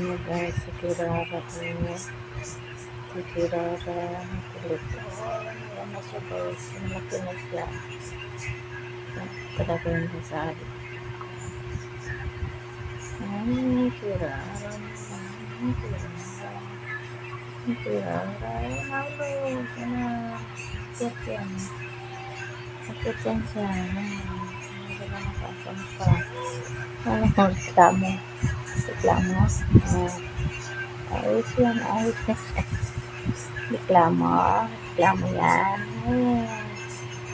niya guys, si Kirara po. Si Kirara, kulit ko. Ayan na siya guys, malaki na siya. Talaga yung sasabi. Ay, Kirara. Ay, Kirara. Ay, Kirara. Ay, nalo. Sana. Akit yan. Akit yan siya. Hindi na nakasang pa. Ano, reklamo. Reklamo. Ayos yan, ayos yan. Reklamo. Reklamo yan.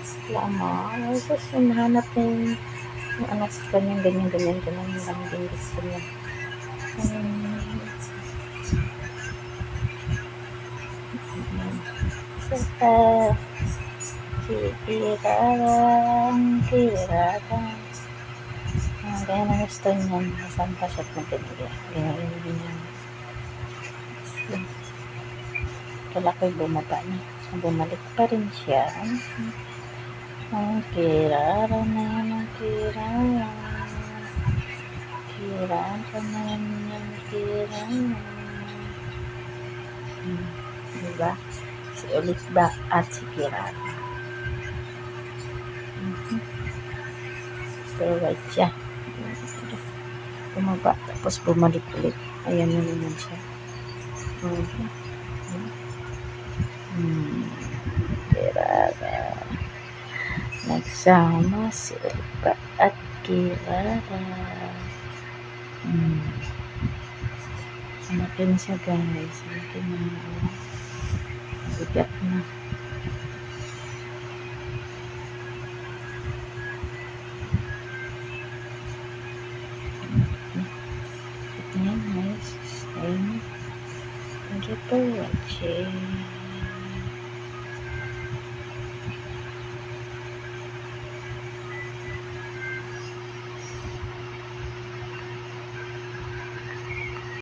Reklamo. Ay, sus, hinahanap yung anak sa kanyang ganyan. Yung lang din gusto niya. Saka, kirarang. Kaya na gusto niya. Saan pa siya magkakita? Ganyan niya. Kala ko'y bumaba na. Bumalik pa rin siya. Ang kirara na yan, ang kirara. Kirara na yan, ang kirara. Diba? Si Oliva at si Kirara. Pero right siya. Bumaba, tapos bumalik ulit. Ayan na naman siya. Kirara. Nagsama si Oliva at Kirara. Malaki na siya guys. Malaki na. Bigat na. Ayan guys. Thank you for watching.